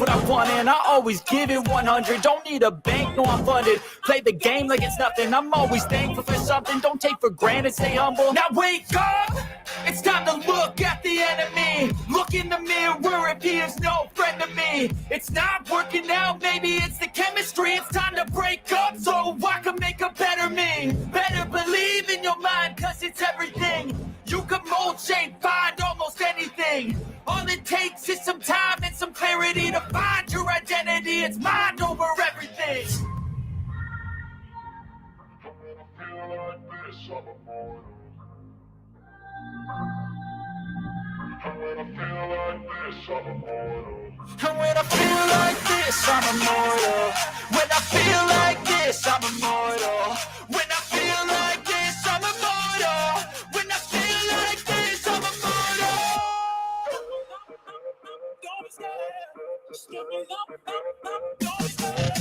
what I want and I always give it 100. Don't need a bank, no I'm funded. Play the game like it's nothing. I'm always thankful for something. Don't take for granted, stay humble. Now wake up! It's time to look at the enemy. Look in the mirror if he is no friend to me. It's not working out, maybe it's the chemistry. It's time to break up so I can make a better me. Better believe in your mind, cause it's everything. You can mold, shape, find almost anything. All it takes is some time and some clarity to find your identity. It's mind over everything. And when I feel like this, I'm immortal. When I feel like this, I'm immortal. When I feel like this, I'm immortal. When I feel like this, I'm immortal. Don't be scared. Just give me up. Don't be scared.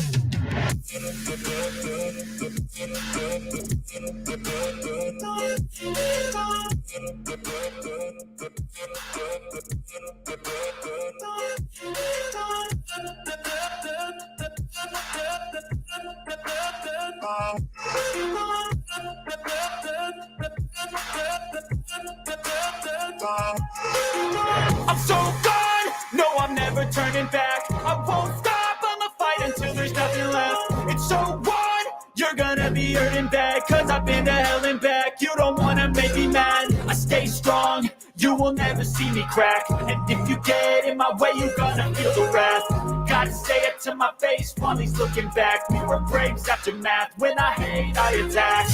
I'm so gone, no I'm never turning back. I won't stop, I'ma fight until there's nothing left. It's so on, you're gonna be hurting bad, cause I've been to hell and back. You don't wanna make me mad, I stay strong, you will never see me crack. And if you get in my way, you're gonna feel the wrath. Gotta say it to my face while he's looking back. Mirror breaks after math, when I hate, I attack.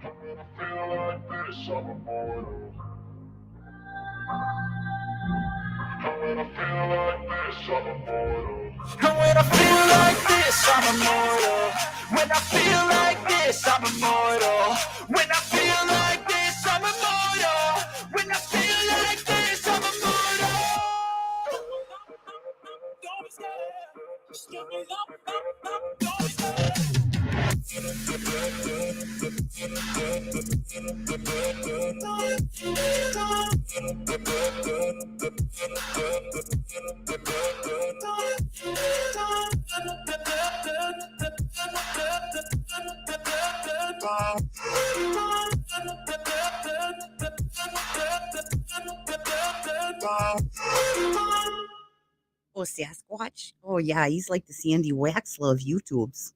When I feel like this, I'm immortal. And when I feel like this, I'm immortal. And when I feel like this, I'm immortal. When I feel like this, I'm immortal. When I feel like this, I'm immortal. When I feel like this, I'm immortal. Don't be scared. Just give me up. Don't be scared. Oh, Sasquatch? Oh, yeah, he's like the Sandy Waxla of YouTubes.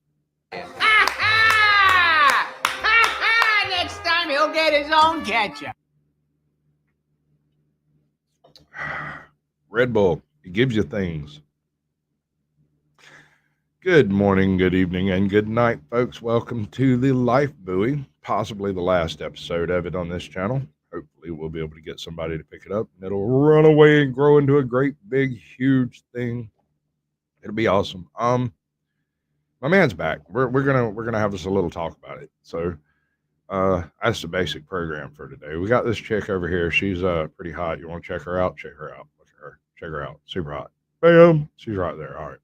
Next time he'll get his own ketchup. Red Bull, it gives you things. Good morning, good evening, and good night, folks. Welcome to the Life Buoy, possibly the last episode of it on this channel. Hopefully we'll be able to get somebody to pick it up, and it'll run away and grow into a great, big, huge thing. It'll be awesome. My man's back. We're gonna have just a little talk about it. So that's the basic program for today. We got this chick over here. She's pretty hot. You want to check her out? Check her out. Look at her. Check her out. Super hot. Bam. She's right there. All right.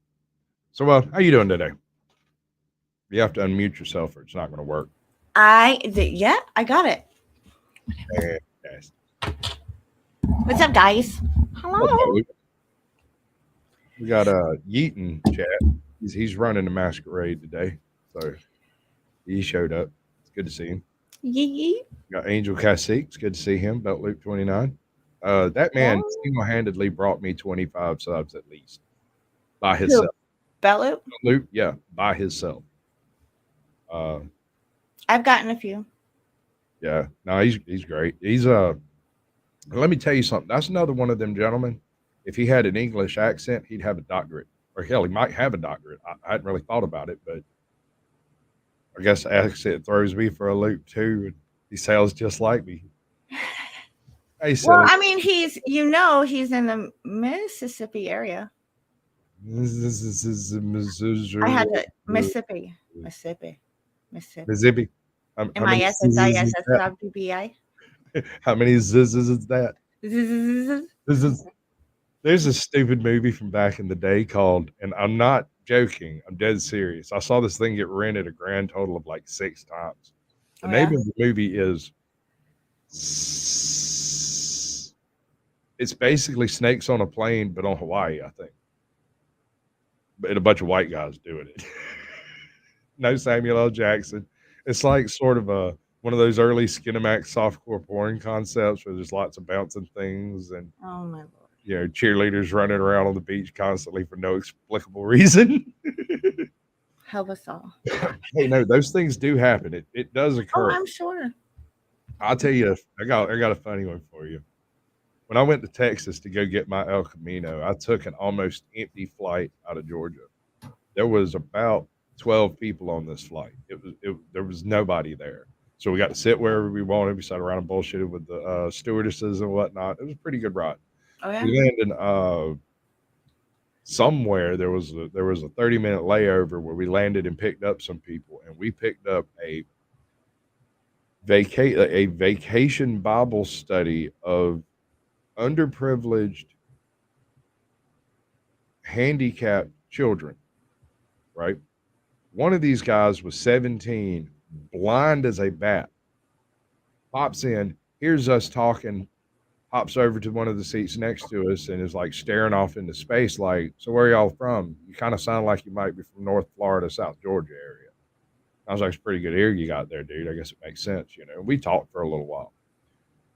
So how you doing today? You have to unmute yourself or it's not going to work. Yeah, I got it. Hey, guys. What's up, guys? Hello. We got Yeet in chat. He's running the masquerade today, so he showed up. It's good to see him. Yee. Got Angel Cacique. It's good to see him. Belt Loop 29. That man single-handedly brought me 25 subs at least by himself. Belt Loop, yeah, by himself. I've gotten a few. Yeah, no, he's great. He's let me tell you something. That's another one of them gentlemen. If he had an English accent, he'd have a doctorate, or hell, he might have a doctorate. I hadn't really thought about it, but I guess the accent throws me for a loop too. He sounds just like me. Hey, well, I mean, he's in the Mississippi area. I had to Mississippi. Mississippi. MISSISSIBBI. How many zizzes is that? There's a stupid movie from back in the day called, and I'm not joking, I'm dead serious. I saw this thing get rented a grand total of like 6 times. The name of the movie is It's basically Snakes on a Plane, but on Hawaii, I think. But a bunch of white guys doing it. No Samuel L. Jackson. It's like sort of one of those early Skinamax softcore porn concepts where there's lots of bouncing things and Oh my lord. cheerleaders running around on the beach constantly for no explicable reason. Help us all. Hey, no, those things do happen. It does Oh, occur. I'm sure. I'll tell you, I got a funny one for you. When I went to Texas to go get my El Camino, I took an almost empty flight out of Georgia. There was about 12 people on this flight. There was nobody there. So we got to sit wherever we wanted. We sat around and bullshitted with the stewardesses and whatnot. It was a pretty good ride. Oh yeah. We landed somewhere. There was a 30-minute layover where we landed and picked up some people, and we picked up a vacation Bible study of underprivileged, handicapped children, right? One of these guys was 17, blind as a bat, pops in, hears us talking, hops over to one of the seats next to us and is like staring off into space like, so where y'all from? You kind of sound like you might be from North Florida, South Georgia area. I was like, it's a pretty good ear you got there, dude. I guess it makes sense, We talked for a little while.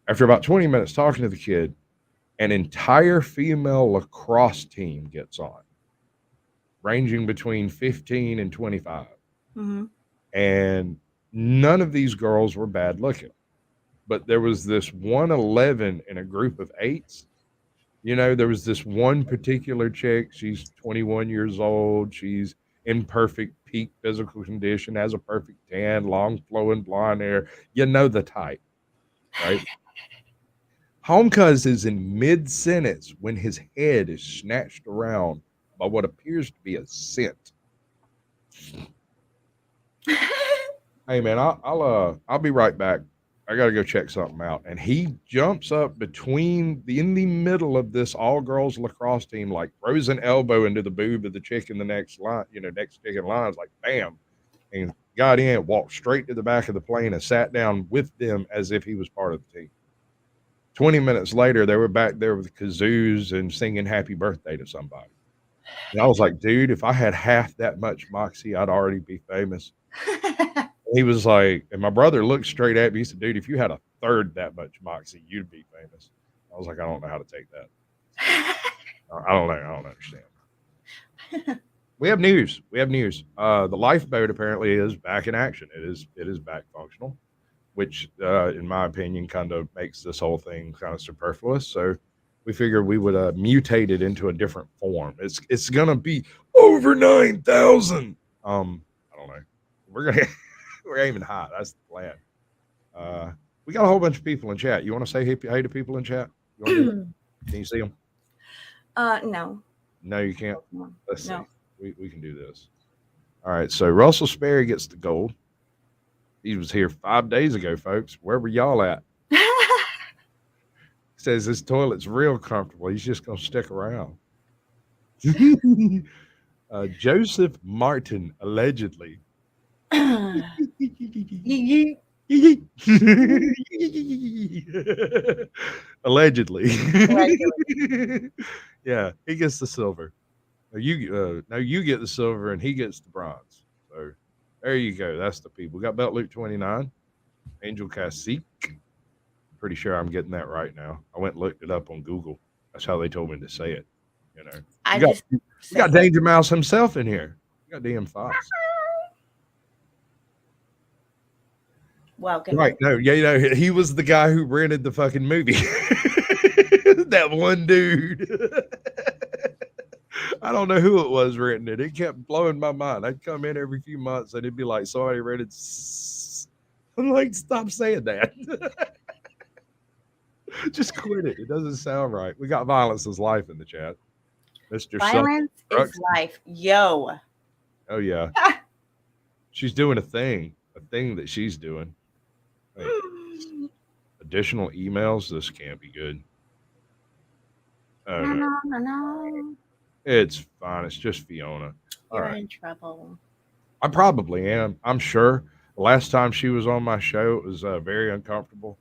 After about 20 minutes talking to the kid, an entire female lacrosse team gets on, ranging between 15 and 25. Mm-hmm. And none of these girls were bad looking. But there was this 111 in a group of 8s. There was this one particular chick. She's 21 years old. She's in perfect peak physical condition, has a perfect tan, long flowing blonde hair. The type, right? Homecuz is in mid-sentence when his head is snatched around by what appears to be a scent. Hey man, I'll be right back. I gotta go check something out. And he jumps up in the middle of this all-girls lacrosse team, like throws an elbow into the boob of the chick in the next line, next chick in line, like bam, and got in, walked straight to the back of the plane and sat down with them as if he was part of the team. 20 minutes later, they were back there with kazoos and singing happy birthday to somebody. And I was like, dude, if I had half that much moxie, I'd already be famous. He was like, and my brother looked straight at me. He said, dude, if you had a third that much moxie, you'd be famous. I was like, I don't know how to take that. I don't know. I don't understand. We have news. The lifeboat apparently is back in action. It is back functional, which, in my opinion, kind of makes this whole thing kind of superfluous. So we figured we would mutate it into a different form. It's gonna be over 9,000. I don't know. We're aiming high. That's the plan. We got a whole bunch of people in chat. You want to say hey to people in chat? Can you see them? No. No, you can't. Let's see. No. We can do this. All right. So Russell Sperry gets the gold. He was here 5 days ago, folks. Where were y'all at? Says this toilet's real comfortable. He's just gonna stick around. Joseph Martin allegedly. Allegedly. Yeah, he gets the silver. You get the silver and he gets the bronze. So there you go. That's the people. We got Belt Luke 29, Angel Cacique. Pretty sure I'm getting that right now. I went and looked it up on Google. That's how they told me to say it. We got Danger Mouse himself in here. We got DM Fox. Welcome. Right. No, he was the guy who rented the fucking movie. That one dude. I don't know who it was renting it. It kept blowing my mind. I'd come in every few months and it'd be like, somebody rented. I'm like, stop saying that. Just quit it. It doesn't sound right. We got Violence is Life in the chat. Mr. Violence is life. Yo. Oh, yeah. She's doing a thing that she's doing. Wait. Additional emails? This can't be good. No. It's fine. It's just Fiona. You're in trouble. I probably am. I'm sure. The last time she was on my show, it was very uncomfortable.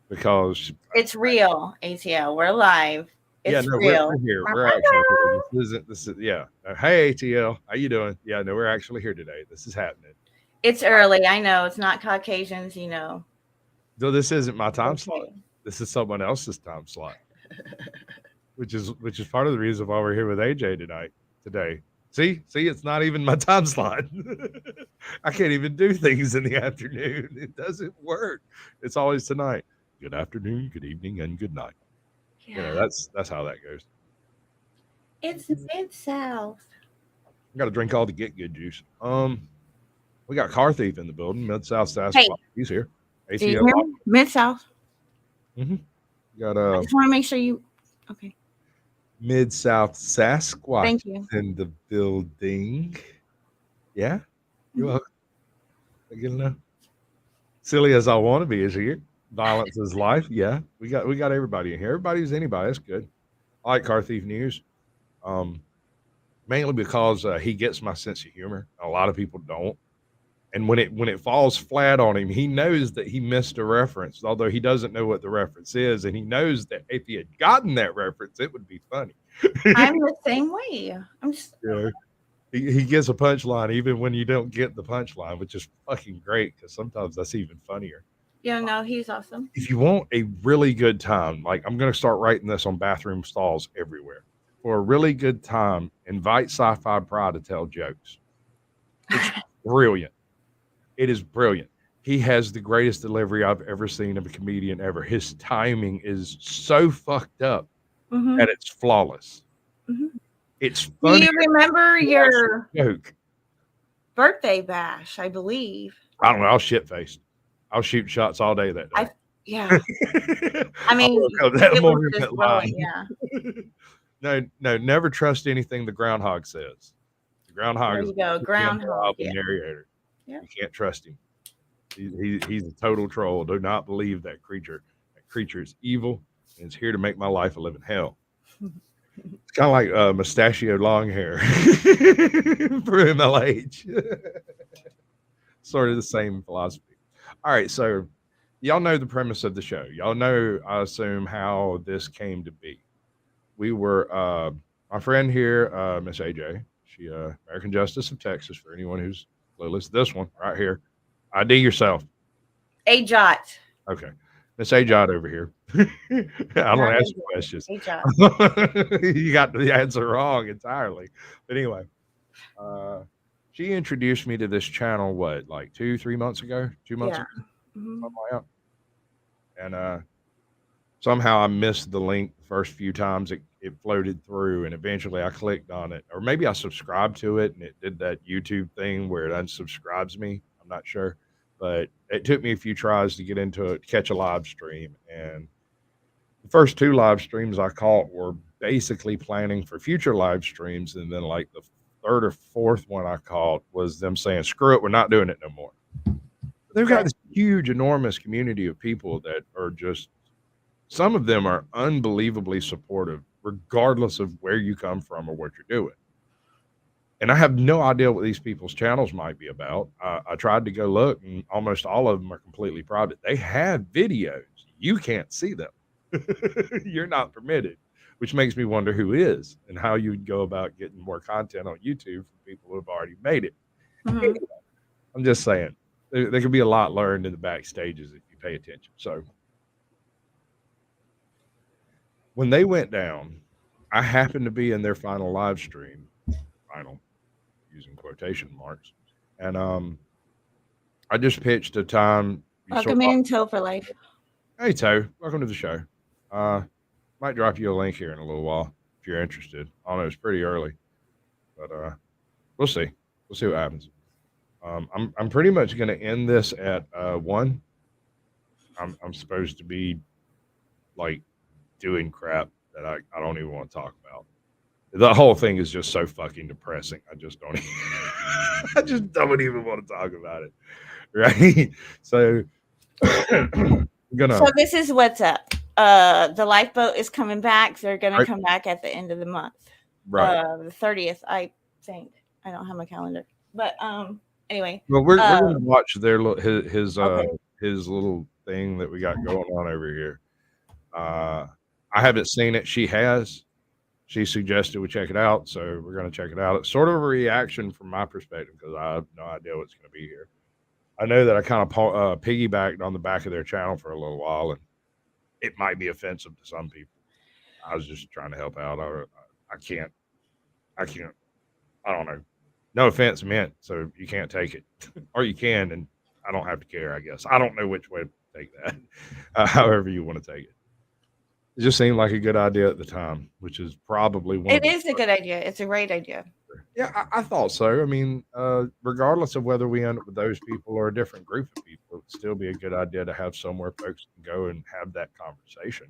because It's real, ATL. We're live. yeah, It's no, real. we're here. We're actually here. This is yeah. Hey ATL, how you doing? Yeah, no, we're actually here today. This is happening. It's early. I know. It's not Caucasians, Though this isn't my time Okay. slot. This is someone else's time slot. Which is part of the reason why we're here with AJ today. See, it's not even my time slot. I can't even do things in the afternoon. It doesn't work. It's always tonight. Good afternoon, good evening, and good night. Yeah. You know, that's how that goes. It's Mid-South. I got to drink all the get good juice. We got Car Thief in the building. Mid South Sasquatch. Hey. He's here. Do you hear me? Mid-South. Mm-hmm. Got I just want to make sure you. Okay. Mid South Sasquatch. Thank you. In the building. Yeah, you're welcome. You know, silly as I want to be is here. Violence is life. Yeah, we got everybody in here. Everybody who's anybody. That's good. I like Car Thief News, mainly because he gets my sense of humor. A lot of people don't. And when it falls flat on him, he knows that he missed a reference, although he doesn't know what the reference is, and he knows that if he had gotten that reference, it would be funny. I'm the same way. I'm just. Yeah. He gets a punchline even when you don't get the punchline, which is fucking great because sometimes that's even funnier. Yeah, no, he's awesome. If you want a really good time, like I'm going to start writing this on bathroom stalls everywhere. For a really good time, invite Sci-Fi Pride to tell jokes. It's brilliant. It is brilliant. He has the greatest delivery I've ever seen of a comedian ever. His timing is so fucked up that it's flawless. It's funny. Do you remember your joke birthday bash? I believe. I don't know. I was shit faced. I was shooting shots all day that day. Yeah. I mean, that was just rolling, yeah. No, never trust anything the groundhog says. The groundhog There is you go. Groundhog. the narrator. Yeah. You can't trust him. He's a total troll. Do not believe that creature. That creature is evil and is here to make my life a living hell. It's kind of like mustachioed long hair for MLH. Sort of the same philosophy. All right, so y'all know the premise of the show. Y'all know, I assume, how this came to be. We were my friend here, Miss AJ. She American Justice of Texas. For anyone who's clueless, this one right here. ID yourself. A-Jot. Okay. Miss A-Jot over here. I don't ask you questions. A-Jot. You got the answer wrong entirely. But anyway, she introduced me to this channel, what, like 2-3 months ago? 2 months ago? Something like that. And somehow I missed the link the first few times it floated through, and eventually I clicked on it. Or maybe I subscribed to it, and it did that YouTube thing where it unsubscribes me. I'm not sure. But it took me a few tries to get into it, catch a live stream. And the first 2 live streams I caught were basically planning for future live streams. And then like the 3rd or 4th one I caught was them saying, screw it, we're not doing it no more. They've got this huge, enormous community of people that are just, some of them are unbelievably supportive, regardless of where you come from or what you're doing. And I have no idea what these people's channels might be about. I tried to go look, and almost all of them are completely private. They have videos. You can't see them. You're not permitted, which makes me wonder who is and how you would go about getting more content on YouTube from people who have already made it. Anyway, I'm just saying, there could be a lot learned in the backstages if you pay attention. So when they went down, I happened to be in their final live stream. Final, using quotation marks, and I just pitched a time. Welcome in, Toe for Life. Hey Toe, welcome to the show. Might drop you a link here in a little while if you're interested. I know it's pretty early, but we'll see. We'll see what happens. I'm pretty much going to end this at 1. I'm supposed to be like doing crap that I don't even want to talk about. The whole thing is just so fucking depressing. I just don't even want to talk about it. Right? So So this is what's up. The lifeboat is coming back. They're gonna come back at the end of the month. Right. The 30th, I think. I don't have my calendar. But anyway. Well, we're gonna watch their his his little thing that we got going on over here. I haven't seen it. She has. She suggested we check it out, so we're going to check it out. It's sort of a reaction from my perspective because I have no idea what's going to be here. I know that I kind of piggybacked on the back of their channel for a little while, and it might be offensive to some people. I was just trying to help out. I can't. I don't know. No offense meant, so you can't take it, or you can, and I don't have to care. I guess I don't know which way to take that. However you want to take it. It just seemed like a good idea at the time, which is probably one. It is a good idea. It's a great idea. Yeah, I thought so. I mean, regardless of whether we end up with those people or a different group of people, it would still be a good idea to have somewhere folks can go and have that conversation.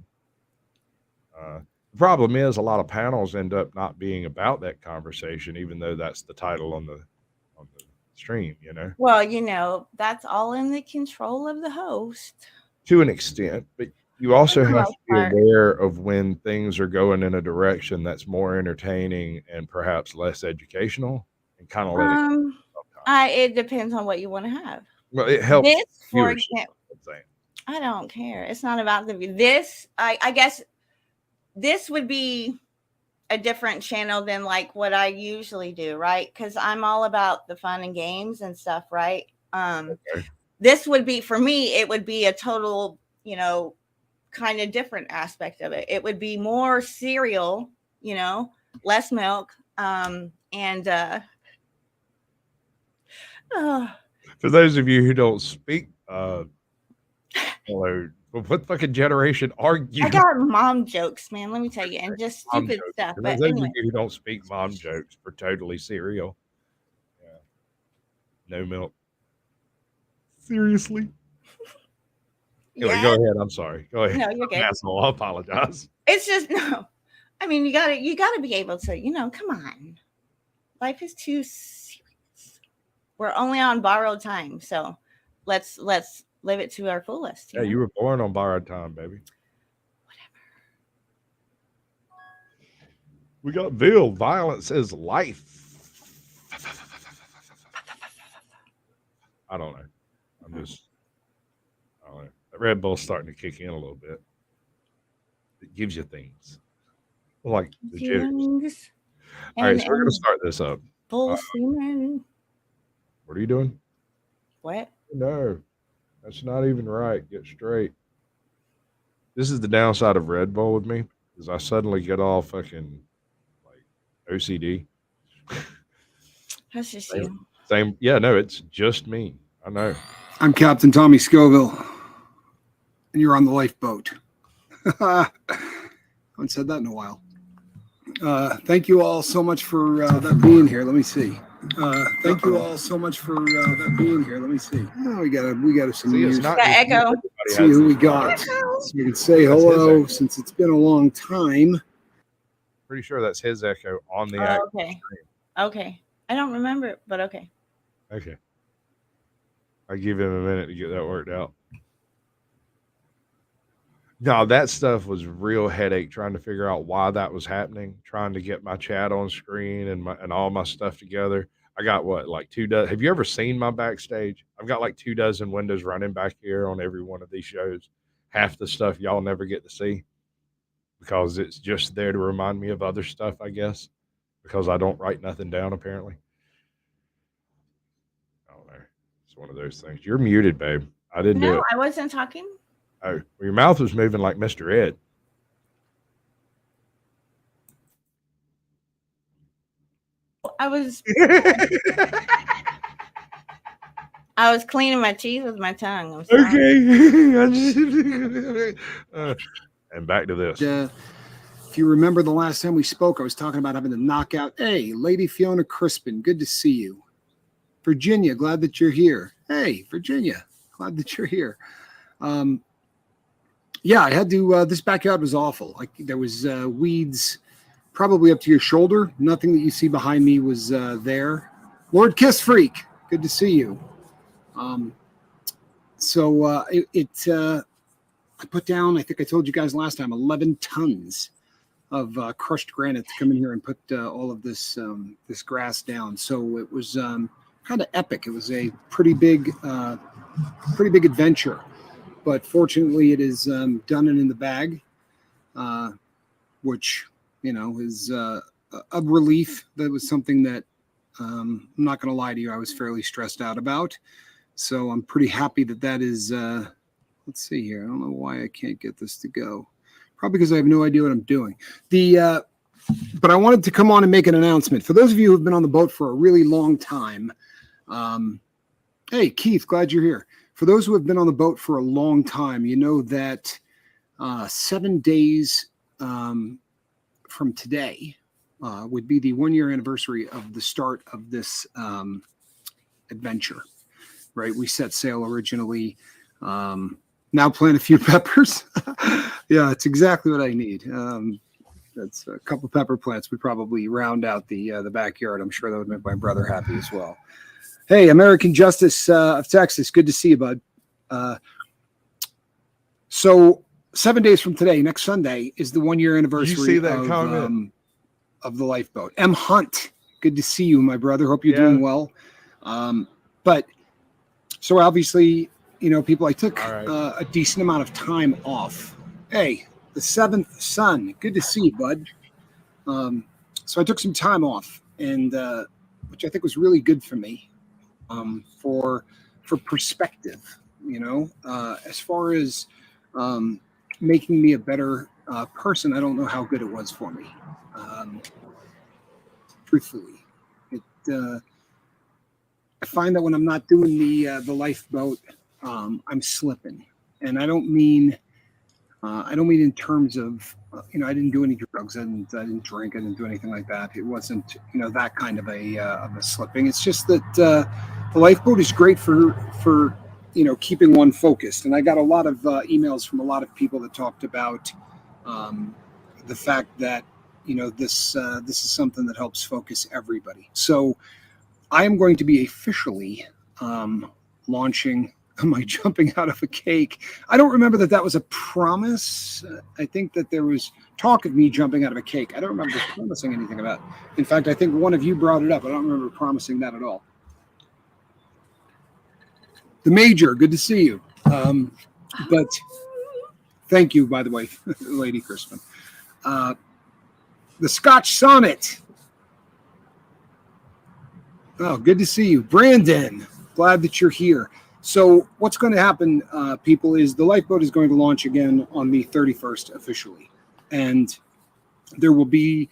The problem is a lot of panels end up not being about that conversation, even though that's the title on the stream, you know? Well, that's all in the control of the host. To an extent, but you also have to be aware of when things are going in a direction that's more entertaining and perhaps less educational, and kind of let it depends on what you want to have. Well, it helps. This, for example, I don't care. It's not about the view. This, I guess, this would be a different channel than like what I usually do, right? Because I'm all about the fun and games and stuff, right? This would be, for me, it would be a total, kind of different aspect of it. It would be more cereal, less milk, and for those of you who don't speak, what fucking generation are you? I got mom jokes, man. Let me tell you, and just stupid stuff. For but those anyway. of you who don't speak mom jokes, for totally cereal. Yeah. No milk. Seriously. Anyway, go ahead. I'm sorry. Go ahead. No, you're good. Asshole. I apologize. It's just no. I mean, you gotta be able to, come on. Life is too serious. We're only on borrowed time, so let's live it to our fullest. Yeah, you were born on borrowed time, baby. Whatever. We got Bill. Violence is life. I don't know. I don't know. That Red Bull's starting to kick in a little bit. It gives you things. Like the jitters. All right, so we're going to start this up. Full semen. What are you doing? What? No, that's not even right. Get straight. This is the downside of Red Bull with me, is I suddenly get all fucking like OCD. That's just you. Same. Yeah, no, it's just me. I know. I'm Captain Tommy Scoville, and you're on the lifeboat. I haven't said that in a while. Thank you all so much for that being here. Let me see. Thank you all so much for that being here. Let me see. Oh, we got some news. Echo. See who we got. So you can say hello since it's been a long time. Pretty sure that's his echo on the actual screen. Okay. I don't remember it, but okay. Okay. I'll give him a minute to get that worked out. No, that stuff was real headache trying to figure out why that was happening, trying to get my chat on screen and all my stuff together. I got like 2 dozen. Have you ever seen my backstage? I've got like 2 dozen windows running back here on every one of these shows. Half the stuff y'all never get to see because it's just there to remind me of other stuff, I guess, because I don't write nothing down apparently. I don't know. It's one of those things. You're muted, babe. I didn't do it. No, I wasn't talking. Oh, well, your mouth was moving like Mr. Ed. I was cleaning my teeth with my tongue. I'm sorry. Okay. And back to this. If you remember the last time we spoke, I was talking about having to knock out. Hey, Lady Fiona Crispin, good to see you. Virginia, glad that you're here. Hey, Virginia, glad that you're here. Yeah, I had to. This backyard was awful. Like there was weeds probably up to your shoulder. Nothing that you see behind me was there. Lord Kiss Freak, good to see you. I put down, I think I told you guys last time, 11 tons of crushed granite to come in here and put all of this grass down. So it was kind kind of epic. It was a pretty big adventure, but fortunately it is done and in the bag, which, you know, is a relief. That was something that I'm not going to lie to you, I was fairly stressed out about. So I'm pretty happy that is, let's see here. I don't know why I can't get this to go. Probably because I have no idea what I'm doing. But I wanted to come on and make an announcement. For those of you who have been on the boat for a really long time, hey, Keith, glad you're here. For those who have been on the boat for a long time, you know that 7 days from today would be the 1 year anniversary of the start of this adventure, right? We set sail originally. Now plant a few peppers. Yeah, it's exactly what I need. That's a couple pepper plants would probably round out the backyard. I'm sure that would make my brother happy as well. Hey, American Justice of Texas, good to see you, bud. So 7 days from today, next Sunday, is the 1 year anniversary you see that comment? Of the lifeboat. M. Hunt, good to see you, my brother. Hope you're doing well. But so obviously, you know, people, I took a decent amount of time off. Hey, the seventh son, good to see you, bud. So I took some time off, and which I think was really good for me, for perspective, you know, as far as making me a better person. I don't know how good it was for me. Truthfully, I find that when I'm not doing the lifeboat, I'm slipping, and I don't mean in terms of you know, I didn't do any drugs, I didn't drink, I didn't do anything like that. It wasn't, you know, that kind of a slipping. It's just that the lifeboat is great for you know, keeping one focused. And I got a lot of emails from a lot of people that talked about the fact that, you know, this is something that helps focus everybody. So I am going to be officially launching my jumping out of a cake. I don't remember that was a promise. I think that there was talk of me jumping out of a cake. I don't remember promising anything about it. In fact, I think one of you brought it up. I don't remember promising that at all. The Major, good to see you. But thank you, by the way, Lady Crispin. The Scotch Sonnet. Oh, good to see you. Brandon, glad that you're here. So what's going to happen, people, is the lifeboat is going to launch again on the 31st officially. And there will be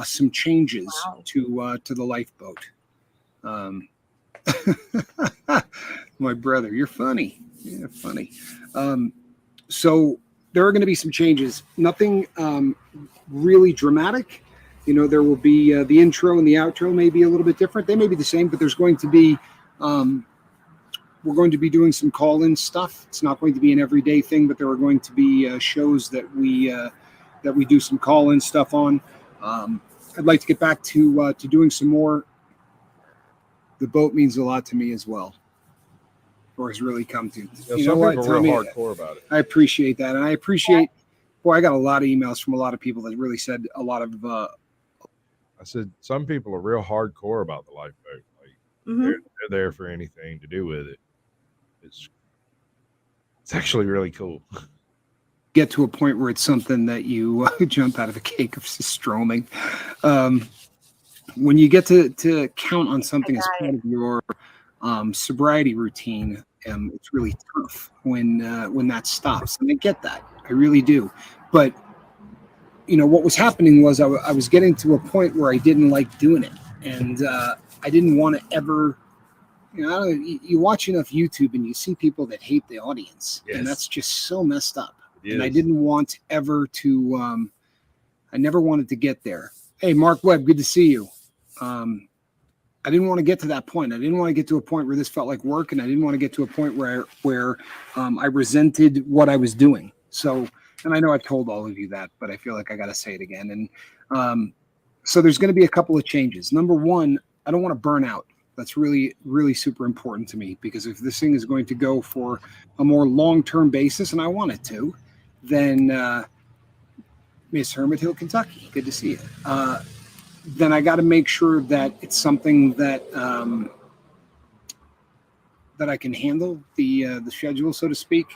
some changes to the lifeboat. My brother, you're funny. Yeah, funny. So there are going to be some changes. Nothing really dramatic. You know, there will be the intro and the outro may be a little bit different. They may be the same, but there's going to be we're going to be doing some call-in stuff. It's not going to be an everyday thing, but there are going to be shows that we do some call-in stuff on. I'd like to get back to doing some more. The boat means a lot to me as well, or has really come to. Yeah, you know what? Some people are real hardcore about it. I appreciate that, and I appreciate. Boy, I got a lot of emails from a lot of people that really said a lot of. I said some people are real hardcore about the lifeboat. Like they're there for anything to do with it. It's actually really cool. Get to a point where it's something that you jump out of a cake of stromming. When you get to count on something as part of your sobriety routine, it's really tough when that stops. And I get that. I really do. But, you know, what was happening was I was getting to a point where I didn't like doing it. And I didn't want to ever, you know, you watch enough YouTube and you see people that hate the audience. Yes. And that's just so messed up. And I didn't want ever to, I never wanted to get there. Hey, Mark Webb, good to see you. I didn't want to get to that point. I didn't want to get to a point where this felt like work, and I didn't want to get to a point where I resented what I was doing. So, and I know I've told all of you that, but I feel like I got to say it again. And so there's going to be a couple of changes. Number one, I don't want to burn out. That's really, really super important to me, because if this thing is going to go for a more long-term basis, and I want it to, then Miss Hermit Hill, Kentucky, good to see you. Then I got to make sure that it's something that that I can handle the schedule, so to speak.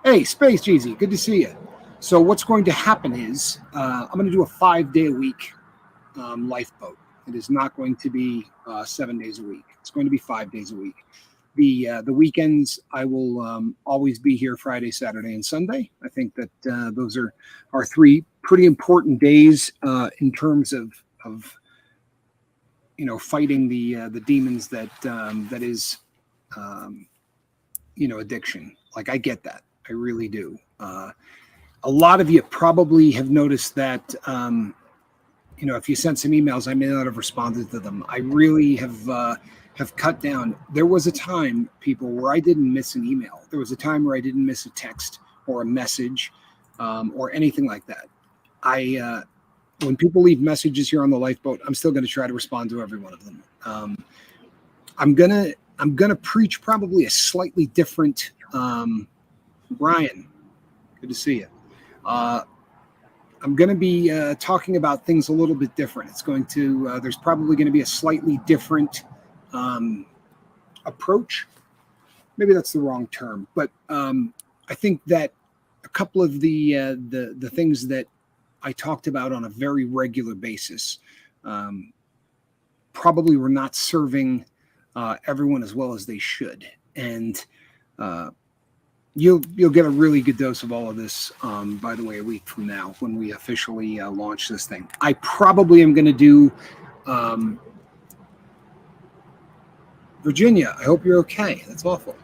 Hey, Space Jeezy, good to see you. So what's going to happen is I'm going to do a 5-day-a-week lifeboat. It is not going to be 7 days a week. It's going to be 5 days a week. The weekends I will always be here Friday, Saturday, and Sunday. I think that those are 3 pretty important days in terms of fighting the demons that is addiction. Like, I get that. I really do. A lot of you probably have noticed that if you sent some emails, I may not have responded to them. I really have cut down. There was a time, people, where I didn't miss an email. There was a time where I didn't miss a text or a message or anything like that. When people leave messages here on the lifeboat, I'm still going to try to respond to every one of them. I'm gonna preach probably a slightly different. Ryan, good to see you. I'm going to be talking about things a little bit different. It's going to there's probably going to be a slightly different approach. Maybe that's the wrong term, but I think that a couple of the things that I talked about on a very regular basis probably were not serving everyone as well as they should, and you'll get a really good dose of all of this. By the way, a week from now when we officially launch this thing, I probably am going to do. Virginia, I hope you're okay. That's awful.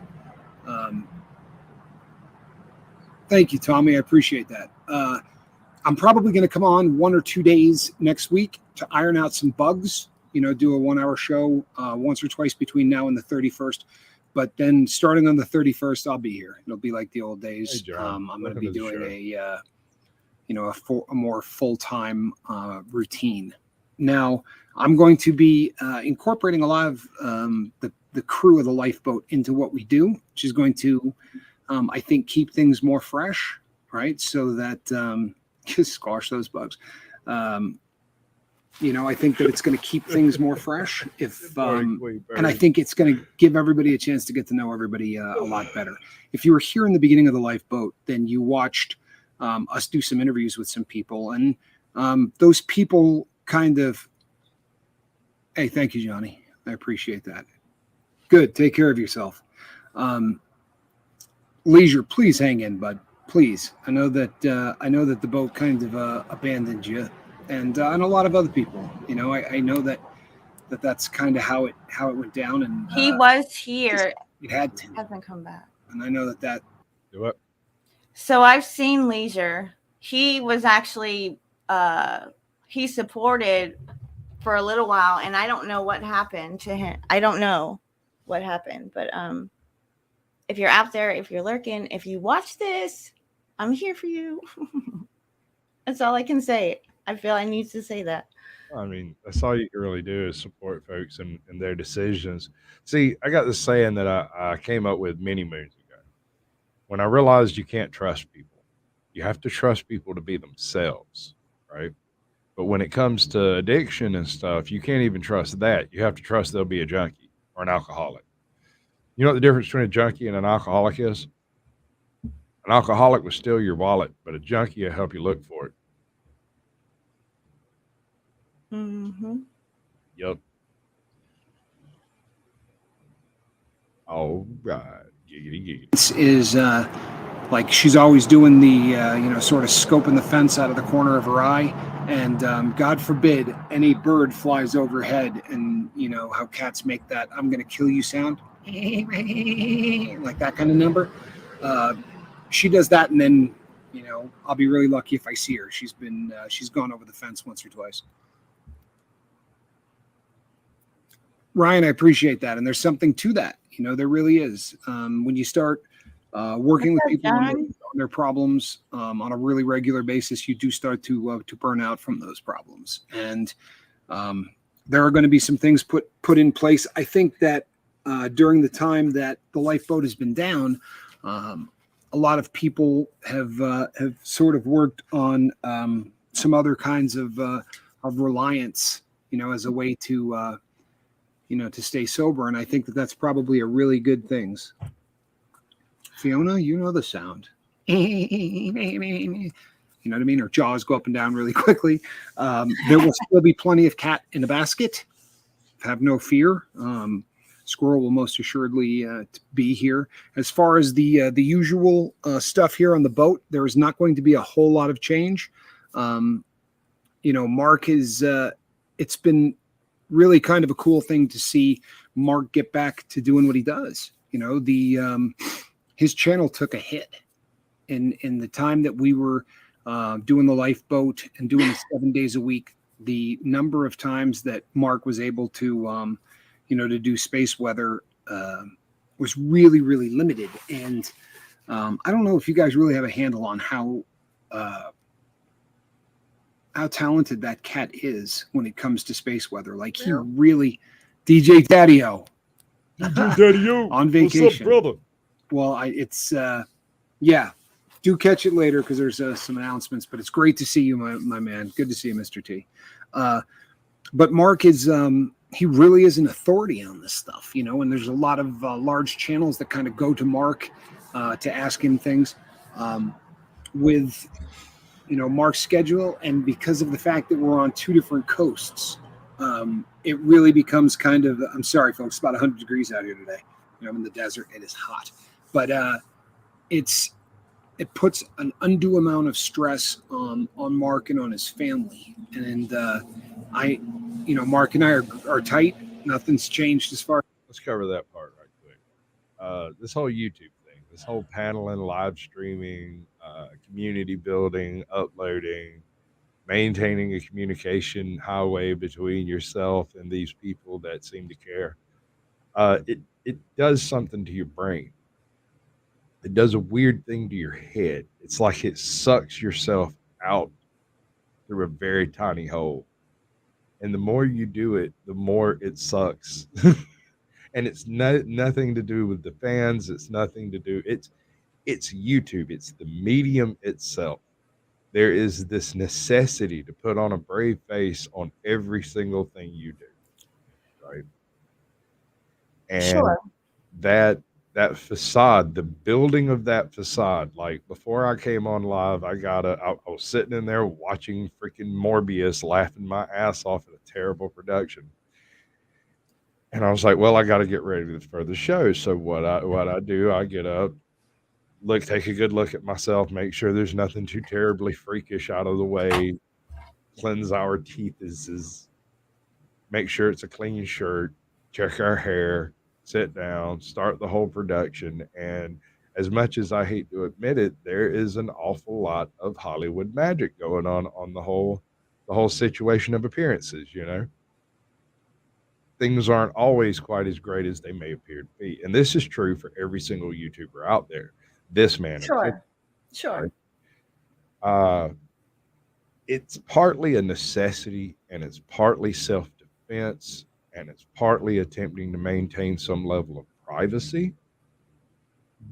Thank you, Tommy. I appreciate that. I'm probably going to come on 1 or 2 days next week to iron out some bugs. Do a 1-hour show once or twice between now and the 31st. But then starting on the 31st, I'll be here. It'll be like the old days. Hey, I'm going to be doing a more full-time routine. Now, I'm going to be incorporating a lot of the crew of the lifeboat into what we do, which is going to, I think, keep things more fresh, right? So that just squash those bugs. I think that it's going to keep things more fresh. And I think it's going to give everybody a chance to get to know everybody a lot better. If you were here in the beginning of the lifeboat, then you watched us do some interviews with some people, and those people kind of. Hey, thank you, Johnny. I appreciate that. Good. Take care of yourself. Leisure, please hang in, bud. Please. I know that the boat kind of abandoned you. And a lot of other people, I know that's kind of how it went down. And he was here. It had to. Hasn't come back. And I know that. Do it. So I've seen Leisure. He was actually he supported for a little while, and I don't know what happened to him. I don't know what happened, but if you're out there, if you're lurking, if you watch this, I'm here for you. That's all I can say. I feel I need to say that. I mean, that's all you can really do is support folks and their decisions. See, I got this saying that I came up with many moons ago. When I realized you can't trust people, you have to trust people to be themselves, right? But when it comes to addiction and stuff, you can't even trust that. You have to trust they'll be a junkie or an alcoholic. You know what the difference between a junkie and an alcoholic is? An alcoholic will steal your wallet, but a junkie will help you look for it. Mm-hmm. Yep. All right. Giggity, giggity. This is like she's always doing the, sort of scoping the fence out of the corner of her eye. And God forbid any bird flies overhead, and how cats make that "I'm going to kill you" sound, like that kind of number. She does that, and then I'll be really lucky if I see her. She's gone over the fence once or twice. Ryan, I appreciate that, and there's something to that. There really is. When you start working with people on their problems on a really regular basis, you do start to burn out from those problems, and there are going to be some things put in place. I think that during the time that the lifeboat has been down, a lot of people have sort of worked on some other kinds of reliance, as a way to to stay sober. And I think that that's probably a really good thing. Fiona, you know the sound. You know what I mean? Her jaws go up and down really quickly. There will still be plenty of cat in the basket. Have no fear. Squirrel will most assuredly be here. As far as the usual stuff here on the boat, there is not going to be a whole lot of change. Mark is. It's been really kind of a cool thing to see Mark get back to doing what he does. His channel took a hit in the time that we were doing the lifeboat and doing it 7 days a week. The number of times that Mark was able to, to do space weather was really, really limited. And I don't know if you guys really have a handle on how talented that cat is when it comes to space weather. Like he really, DJ Daddy-O. DJ Daddy-O. On vacation. What's up, brother? Well, do catch it later because there's some announcements, but it's great to see you, my man. Good to see you, Mr. T. But Mark is, he really is an authority on this stuff, and there's a lot of large channels that kind of go to Mark to ask him things with, Mark's schedule. And because of the fact that we're on two different coasts, it really becomes kind of, I'm sorry, folks, it's about 100 degrees out here today. I'm in the desert. It is hot, but it puts an undue amount of stress on Mark and on his family. And Mark and I are tight. Nothing's changed as far. Let's cover that part right quick. This whole YouTube thing, this whole paneling, live streaming, community building, uploading, maintaining a communication highway between yourself and these people that seem to care. It does something to your brain. It does a weird thing to your head. It's like it sucks yourself out through a very tiny hole. And the more you do it, the more it sucks. And it's nothing to do with the fans. It's nothing to do. It's YouTube. It's the medium itself. There is this necessity to put on a brave face on every single thing you do. Right. And Sure. that facade, the building of that facade, like before I came on live, I was sitting in there watching freaking Morbius, laughing my ass off at a terrible production. And I was like, well, I got to get ready for the show. So what I do, I get up, take a good look at myself, make sure there's nothing too terribly freakish out of the way, cleanse our teeth, make sure it's a clean shirt, check our hair, sit down, start the whole production. And as much as I hate to admit it, there is an awful lot of Hollywood magic going on the whole situation of appearances. Things aren't always quite as great as they may appear to be. And this is true for every single YouTuber out there. This man. Sure. It's partly a necessity, and it's partly self-defense, and it's partly attempting to maintain some level of privacy.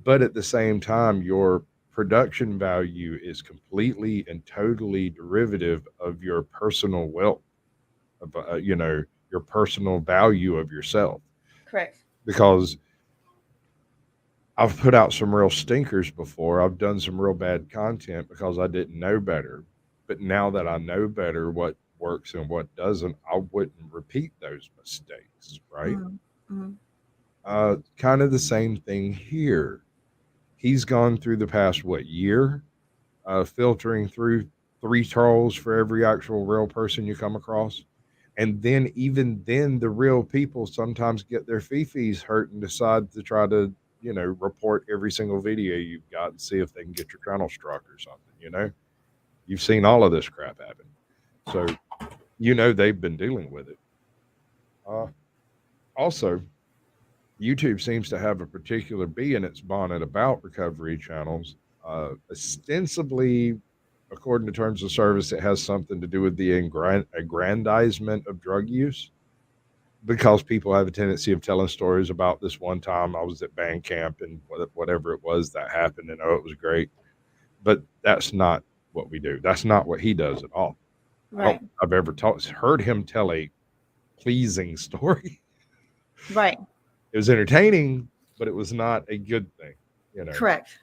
But at the same time, your production value is completely and totally derivative of your personal wealth, of your personal value of yourself. Correct. Because I've put out some real stinkers before. I've done some real bad content because I didn't know better. But now that I know better what works and what doesn't, I wouldn't repeat those mistakes, right? Mm-hmm. Kind of the same thing here. He's gone through the past, year, filtering through 3 trolls for every actual real person you come across. And then even then, the real people sometimes get their fifis hurt and decide to try to, report every single video you've got and see if they can get your channel struck or something, You've seen all of this crap happen. So, they've been dealing with it. Also, YouTube seems to have a particular bee in its bonnet about recovery channels. Ostensibly, according to terms of service, it has something to do with the aggrandizement of drug use, because people have a tendency of telling stories about this one time I was at band camp and whatever it was that happened, and it was great. But that's not what we do. That's not what he does at all. Right. I've ever heard him tell a pleasing story. Right. It was entertaining, but it was not a good thing, you know. Correct.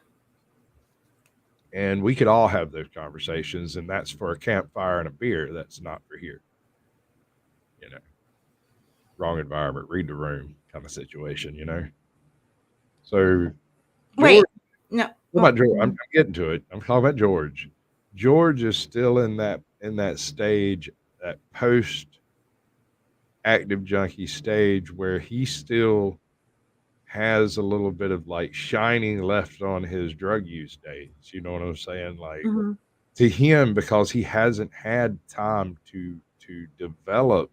And we could all have those conversations, and that's for a campfire and a beer. That's not for here, you know. Wrong environment, read the room kind of situation, you know. So, Wait. George, No. what about George? I'm getting to it. I'm talking about George. George is still in that stage, that post active junkie stage, where he still has a little bit of like shining left on his drug use days. You know what I'm saying? Like Mhm. to him, because he hasn't had time to develop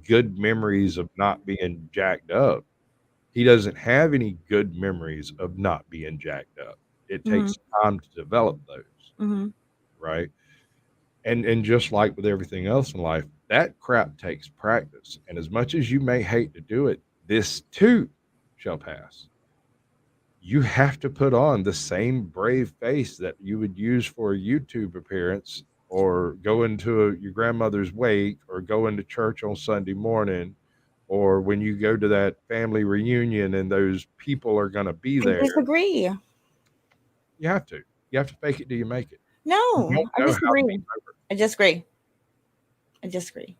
good memories of not being jacked up. He doesn't have any good memories of not being jacked up. It takes time to develop those, Mhm. right? And just like with everything else in life, that crap takes practice. And as much as you may hate to do it, this too shall pass. You have to put on the same brave face that you would use for a YouTube appearance, or go into your grandmother's wake, or go into church on Sunday morning, or when you go to that family reunion and those people are going to be I there. disagree. You have to. You have to fake it till you make it. You No, don't I know how to be disagree. sober. I disagree. I disagree.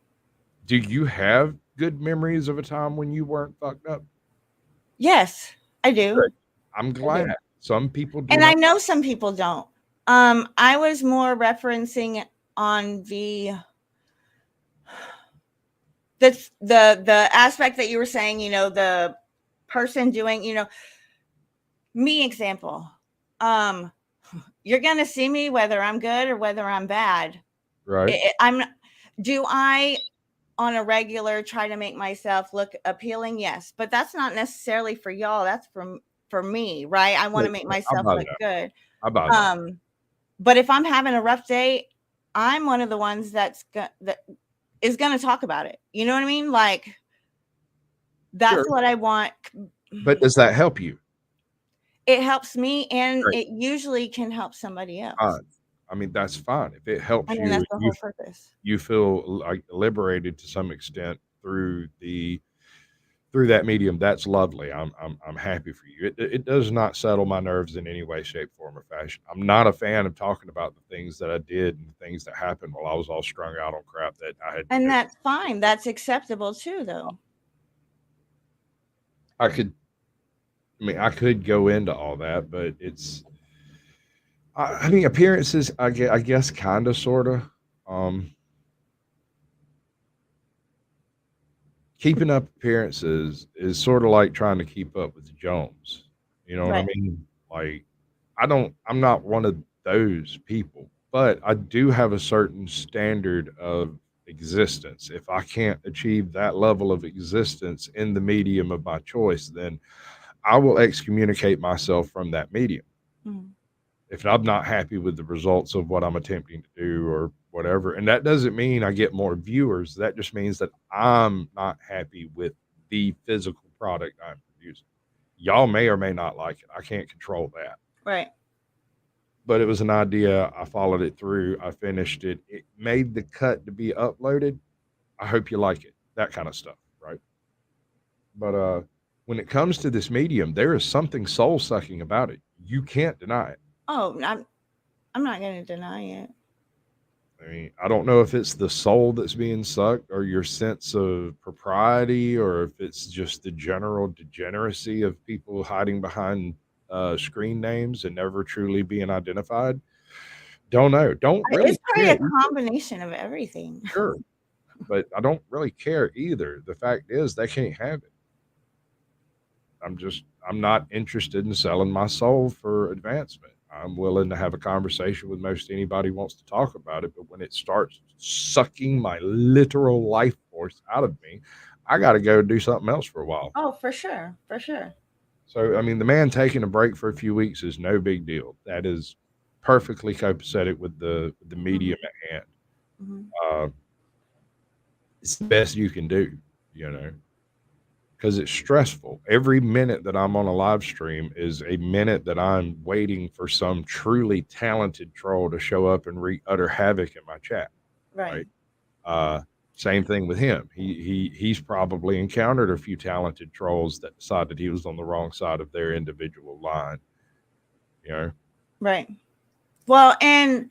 Do you have good memories of a time when you weren't fucked up? Yes, I do. Good. I'm glad. Some people do And not. I know some people don't. I was more referencing on the aspect that you were saying, you know, the person doing, you know, me example. You're gonna see me whether I'm good or whether I'm bad. Right. Do I on a regular try to make myself look appealing? Yes, but that's not necessarily for y'all. That's for me, right? I want to make myself look good. But if I'm having a rough day, I'm one of the ones that is going to talk about it. You know what I mean? Like that's what I want. But does that help you? It helps me, and it usually can help somebody else. I mean, that's fine. If it helps you, that's the whole purpose. You feel like liberated to some extent through that medium. That's lovely. I'm happy for you. It does not settle my nerves in any way, shape, form, or fashion. I'm not a fan of talking about the things that I did and the things that happened while I was all strung out on crap that I had. And that's fine. That's acceptable too, though. I could go into all that, but it's. I mean, appearances. I guess, kind of, sort of. Keeping up appearances is sort of like trying to keep up with the Jones. You know what I mean? Like, I'm not one of those people, but I do have a certain standard of existence. If I can't achieve that level of existence in the medium of my choice, then I will excommunicate myself from that medium. Mm-hmm. If I'm not happy with the results of what I'm attempting to do or whatever. And that doesn't mean I get more viewers. That just means that I'm not happy with the physical product I'm producing. Y'all may or may not like it. I can't control that. Right. But it was an idea. I followed it through. I finished it. It made the cut to be uploaded. I hope you like it. That kind of stuff, right? But when it comes to this medium, there is something soul-sucking about it. You can't deny it. Oh, I'm not going to deny it. I mean, I don't know if it's the soul that's being sucked or your sense of propriety, or if it's just the general degeneracy of people hiding behind screen names and never truly being identified. Don't know. Don't really. It's probably a combination of everything. Sure. But I don't really care either. The fact is they can't have it. I'm not interested in selling my soul for advancement. I'm willing to have a conversation with most anybody who wants to talk about it. But when it starts sucking my literal life force out of me, I got to go do something else for a while. Oh, for sure. For sure. So, I mean, the man taking a break for a few weeks is no big deal. That is perfectly copacetic with the medium at hand. Mm-hmm. It's the best you can do, you know, because it's stressful. Every minute that I'm on a live stream is a minute that I'm waiting for some truly talented troll to show up and utter havoc in my chat. Right. Same thing with him. He's probably encountered a few talented trolls that decided he was on the wrong side of their individual line. You know? Right. Well, and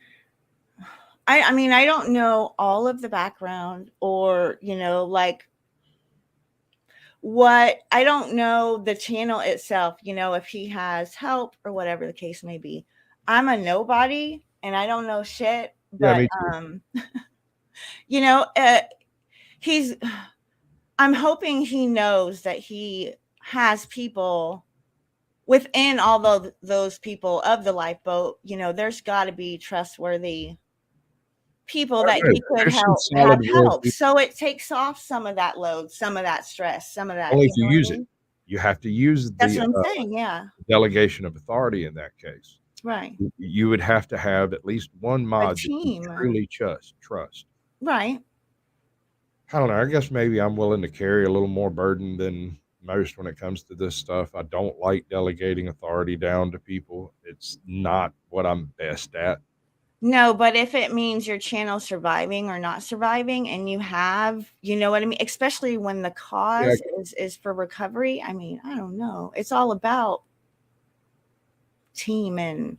I mean, I don't know all of the background or, like what I don't know the channel itself, if he has help or whatever the case may be. I'm a nobody and I don't know shit, Yeah, but me too. he's I'm hoping he knows that he has people within all those people of the lifeboat. There's got to be trustworthy people that he could have help. So it takes off some of that load, some of that stress, some of that. Only if you use it. You have to use That's what I'm saying. Yeah. Delegation of authority in that case. Right. You would have to have at least one mod that you truly trust. Right. I don't know. I guess maybe I'm willing to carry a little more burden than most when it comes to this stuff. I don't like delegating authority down to people. It's not what I'm best at. No, but if it means your channel surviving or not surviving and you have, you know what I mean? Especially when the cause is for recovery. I mean, I don't know. It's all about team and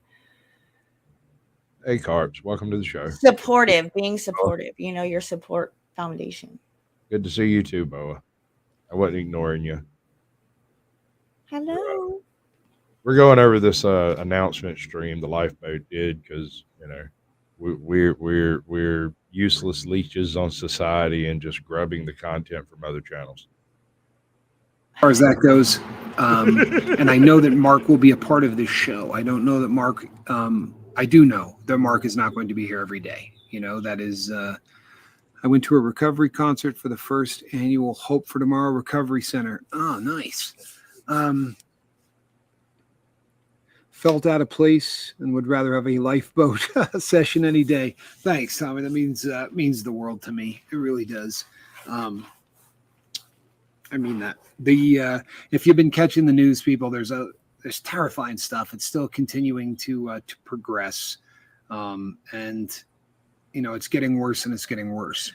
hey, Carps, welcome to the show. Being supportive, your support foundation. Good to see you too, Boa. I wasn't ignoring you. Hello. We're going over this announcement stream the lifeboat did because we're useless leeches on society and just grubbing the content from other channels. As far as that goes, and I know that Mark will be a part of this show. I don't know that Mark. I do know that Mark is not going to be here every day. That is. I went to a recovery concert for the first annual Hope for Tomorrow Recovery Center. Oh, nice. Felt out of place and would rather have a lifeboat session any day. Thanks, Tommy. That means the world to me. It really does. I mean that. If you've been catching the news, people, there's terrifying stuff. It's still continuing to progress, and it's getting worse and it's getting worse.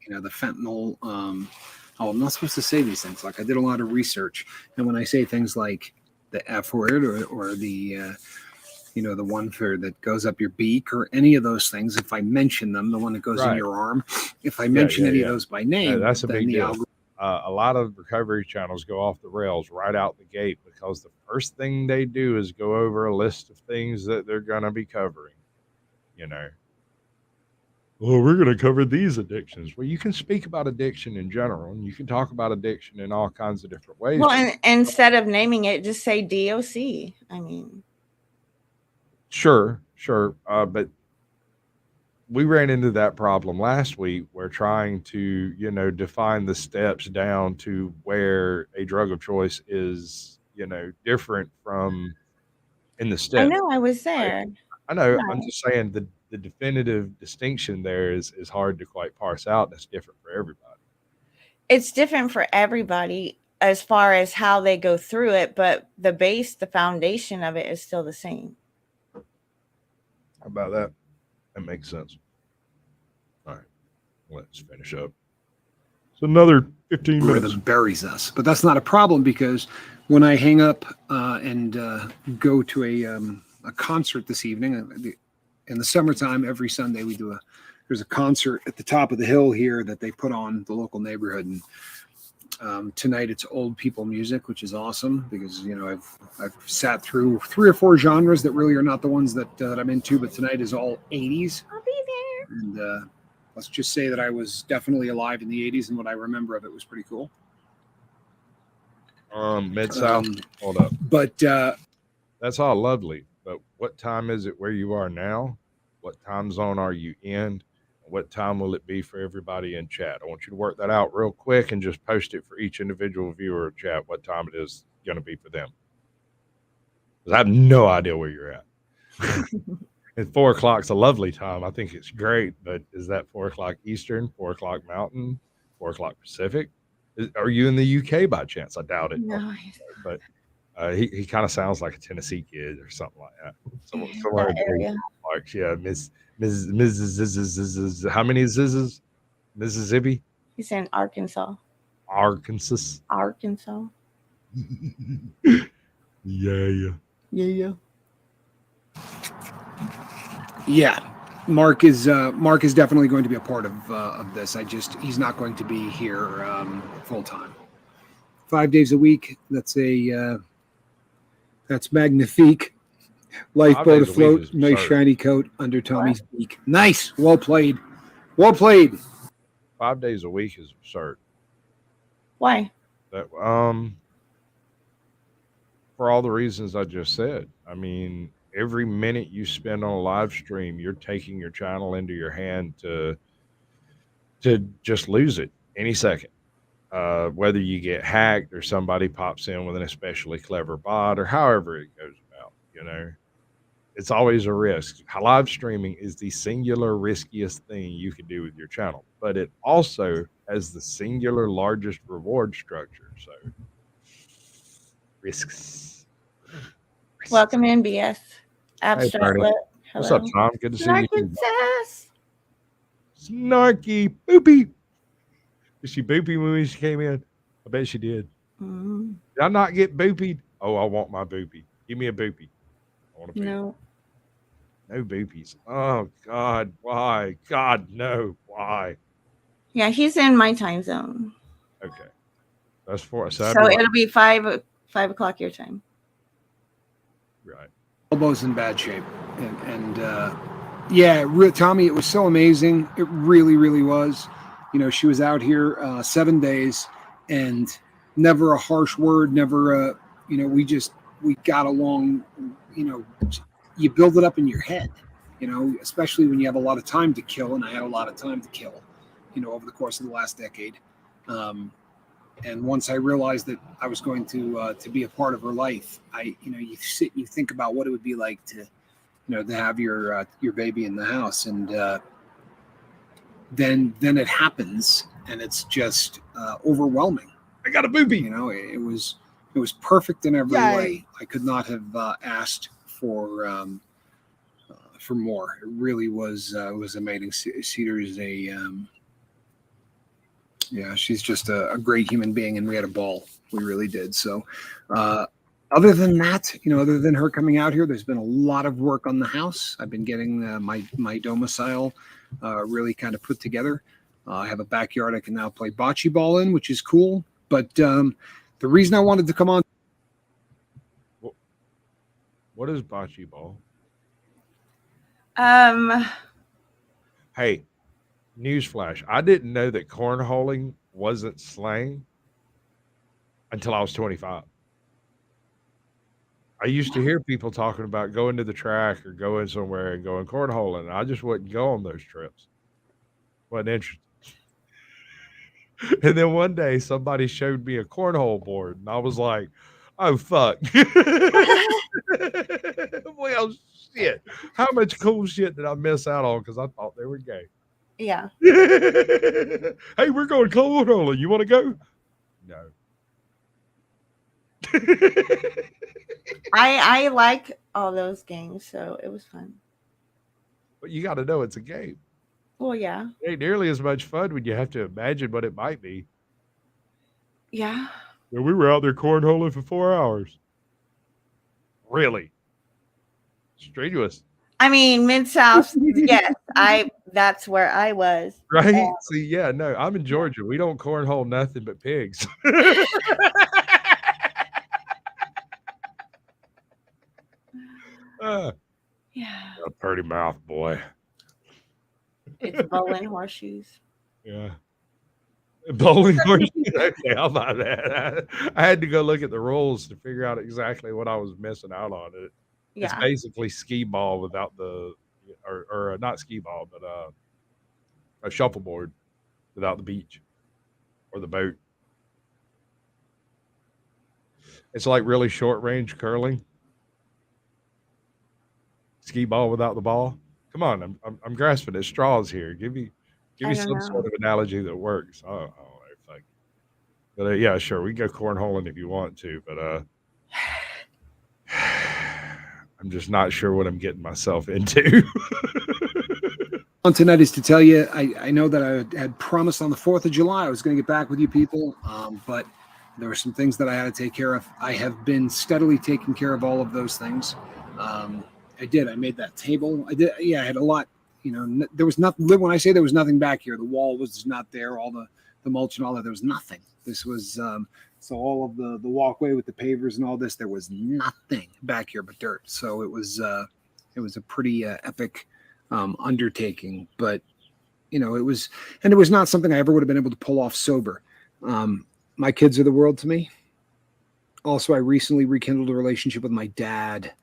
The fentanyl. I'm not supposed to say these things. Like I did a lot of research, and when I say things like the F word or the the one that goes up your beak or any of those things, if I mention them, the one that goes in your arm, if I mention any of those by name, that's a big deal. A lot of recovery channels go off the rails right out the gate because the first thing they do is go over a list of things that they're going to be covering. Well, we're going to cover these addictions. Well, you can speak about addiction in general, and you can talk about addiction in all kinds of different ways. Well, and instead of naming it, just say DOC. I mean, sure. But we ran into that problem last week. We're trying to, define the steps down to where a drug of choice is, different from in the steps. I know, I was there. I know. Right. I'm just saying the definitive distinction there is hard to quite parse out. That's different for everybody. It's different for everybody as far as how they go through it, but the foundation of it is still the same. How about that? That makes sense. All right, let's finish up. It's another 15 minutes. Rhythm buries us, but that's not a problem because when I hang up and go to a concert this evening, in the summertime, every Sunday there's a concert at the top of the hill here that they put on the local neighborhood. And tonight it's old people music, which is awesome because, I've sat through 3 or 4 genres that really are not the ones that I'm into, but tonight is all 80s. I'll be there. And let's just say that I was definitely alive in the 80s and what I remember of it was pretty cool. Mid-South, hold up. But that's all lovely. But what time is it where you are now? What time zone are you in? What time will it be for everybody in chat? I want you to work that out real quick and just post it for each individual viewer chat what time it is going to be for them. Because I have no idea where you're at. And 4 o'clock's a lovely time. I think it's great, but is that 4 o'clock Eastern, 4 o'clock Mountain, 4 o'clock Pacific? Are you in the UK by chance? I doubt it. No. But he kind of sounds like a Tennessee kid or something like that. Somewhere in the area. Like, yeah, Mrs. How many zizzes? Mississippi? He's in Arkansas. Arkansas. Arkansas. Yeah. Yeah, Mark is definitely going to be a part of this. He's not going to be here full time. 5 days a week. That's magnifique. Lifeboat afloat, nice shiny coat under Tommy's beak. Nice, well played. 5 days a week is absurd. Why? That for all the reasons I just said. I mean, every minute you spend on a live stream, you're taking your channel into your hand to just lose it any second. Whether you get hacked or somebody pops in with an especially clever bot or however it goes about, it's always a risk. Live streaming is the singular riskiest thing you can do with your channel, but it also has the singular largest reward structure. So risks. Welcome in, BS. Abstract. Hey, what's up, Tom? Good to see you. Sass. Snarky boopy. Did she boopy when she came in? I bet she did. Mm. Did I not get boopied? Oh, I want my boopy. Give me a boopy. I want a boopy. No boopies. Oh, God. Why? God, no. Why? Yeah, he's in my time zone. Okay. That's for so it'll be 5 o'clock your time. Right. Elbow's in bad shape. And Tommy, it was so amazing. It really, really was. She was out here 7 days and never a harsh word, never we got along. You build it up in your head, especially when you have a lot of time to kill. And I had a lot of time to kill, over the course of the last decade. And once I realized that I was going to be a part of her life, you sit and you think about what it would be like to have your baby in the house. And then it happens and it's just overwhelming. I got a booby. It was perfect in every way. I could not have asked for more. It really was amazing. Cedar's she's just a great human being, and we had a ball. We really did. So other than that, other than her coming out here, there's been a lot of work on the house. I've been getting my domicile really kind of put together. I have a backyard I can now play bocce ball in, which is cool. But the reason I wanted to come on. What is bocce ball? Hey, newsflash. I didn't know that cornholing wasn't slang until I was 25. I used to hear people talking about going to the track or going somewhere and going cornholing. And I just wouldn't go on those trips. Wasn't interested. And then one day somebody showed me a cornhole board and I was like, oh, fuck. Well, shit. How much cool shit did I miss out on because I thought they were gay? Yeah. Hey, we're going cornholing. You want to go? No. I like all those games, so it was fun. But you got to know it's a game. Well, yeah. It ain't nearly as much fun when you have to imagine what it might be. Yeah. Yeah, we were out there cornholing for 4 hours. Really? Strenuous. I mean, Mid-South, yes. That's where I was. Right? See, yeah, no, I'm in Georgia. We don't cornhole nothing but pigs. Yeah. A pretty mouth, boy. It's bowling horseshoes. Yeah. Bowling horseshoes? Okay, how about that? I had to go look at the rules to figure out exactly what I was missing out on. It's basically skee ball without the, or not skee ball, but a shuffleboard without the beach or the boat. It's like really short range curling. Skee ball without the ball. Come on, I'm grasping at straws here. Give me some sort of analogy that works. I don't know. Fuck. But yeah, sure, we can go cornholing if you want to, but I'm just not sure what I'm getting myself into. on tonight is to tell you, I know that I had promised on the 4th of July I was going to get back with you people, but there were some things that I had to take care of. I have been steadily taking care of all of those things. I did. I made that table. I did. Yeah, I had a lot. There was nothing. When I say there was nothing back here, the wall was not there. All the mulch and all that. There was nothing. This was so all of the walkway with the pavers and all this. There was nothing back here but dirt. So it was a pretty epic undertaking. But it was not something I ever would have been able to pull off sober. My kids are the world to me. Also, I recently rekindled a relationship with my dad.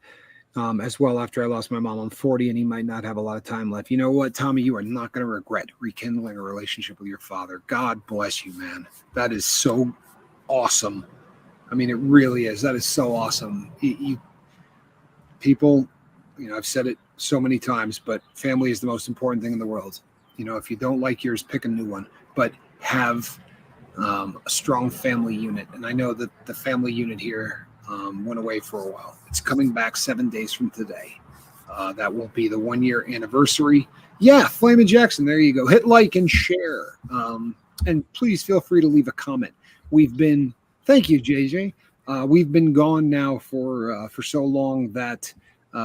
As well, after I lost my mom. I'm 40 and he might not have a lot of time left. You know what, Tommy? You are not going to regret rekindling a relationship with your father. God bless you, man. That is so awesome. I mean, it really is. That is so awesome. You people, I've said it so many times, but family is the most important thing in the world. If you don't like yours, pick a new one. But have a strong family unit. And I know that the family unit here went away for a while. It's coming back 7 days from today. That will be the 1-year anniversary. Yeah, Flamin' Jackson, there you go. Hit like and share. And please feel free to leave a comment. Thank you, JJ. We've been gone now for so long that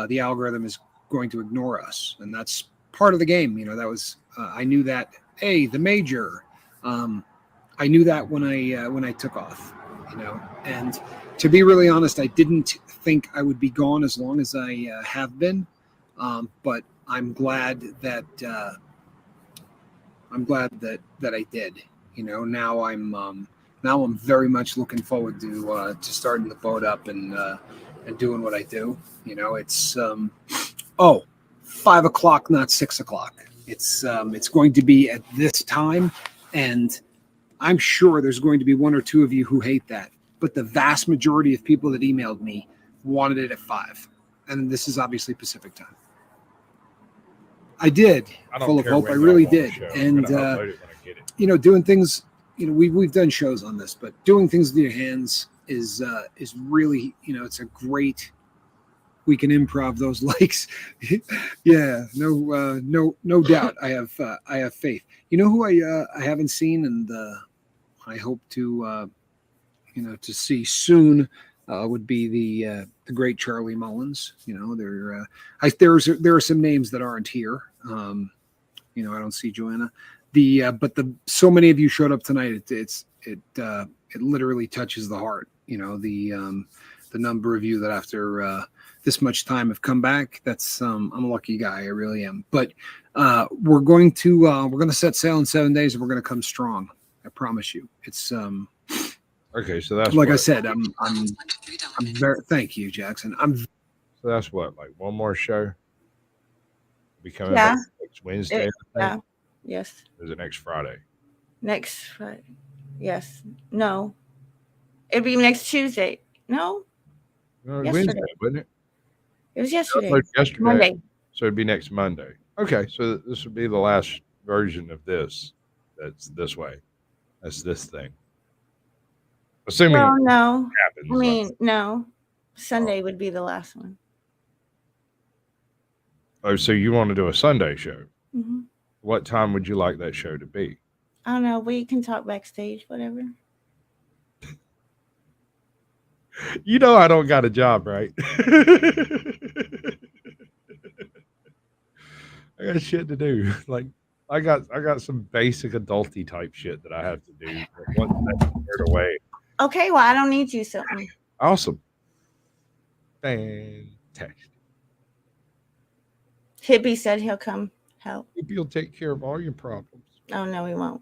the algorithm is going to ignore us. And that's part of the game. That was, I knew that, the major, I knew that when I took off, and to be really honest, I didn't think I would be gone as long as I have been, but I'm glad that I did. Now I'm very much looking forward to starting the boat up and doing what I do. It's 5 o'clock, not 6 o'clock. It's going to be at this time, and I'm sure there's going to be one or two of you who hate that. But the vast majority of people that emailed me wanted it at 5. And this is obviously Pacific time. I did, full of hope. I really did. And, doing things, we've done shows on this, but doing things with your hands is really, it's a great, we can improv those likes. Yeah, no doubt. I have faith. Who I haven't seen and I hope to, to see soon would be the great Charlie Mullins. There are some names that aren't here. I don't see Joanna. But so many of you showed up tonight. It literally touches the heart. The number of you that after this much time have come back. That's I'm a lucky guy. I really am. But we're going to set sail in 7 days, and we're going to come strong. I promise you. It's okay. So that's like I said. I'm very. Thank you, Jackson. So that's what, like one more show. Be coming Yeah. back next Wednesday. Yeah. Yes. Or is it next Friday? Next Friday. Yes. No. It'd be next Tuesday. No. No, Yesterday. Wednesday, wouldn't it? It was yesterday. Yesterday. Monday. So it'd be next Monday. Okay, so this would be the last version of this. That's this way. That's this thing. Assuming Well, it no. happens. I mean, no. Sunday would be the last one. Oh, so you want to do a Sunday show? Mm-hmm. What time would you like that show to be? I don't know. We can talk backstage, whatever. I don't got a job, right? I got shit to do. Like I got some basic adulty type shit that I have to do. Once that's cleared away. Okay, well, I don't need you, so. Awesome. Fantastic. Hippie said he'll come help. Maybe you'll take care of all your problems. Oh, no, he won't.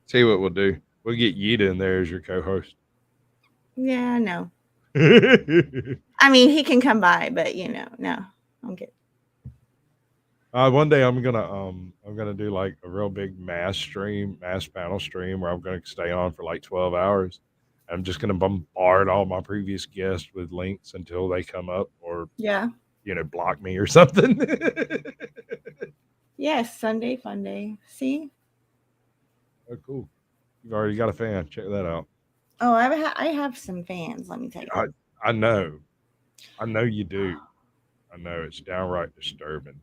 Tell you what we'll do. We'll get Yita in there as your co-host. Yeah, no. I mean, he can come by, but no, I'm good. One day I'm gonna do like a real big mass panel stream where I'm gonna stay on for like 12 hours. I'm just gonna bombard all my previous guests with links until they come up or block me or something. Yes, Sunday fun day. See? Oh, cool. You've already got a fan. Check that out. Oh, I have some fans. Let me tell you. I know you do. I know it's downright disturbing.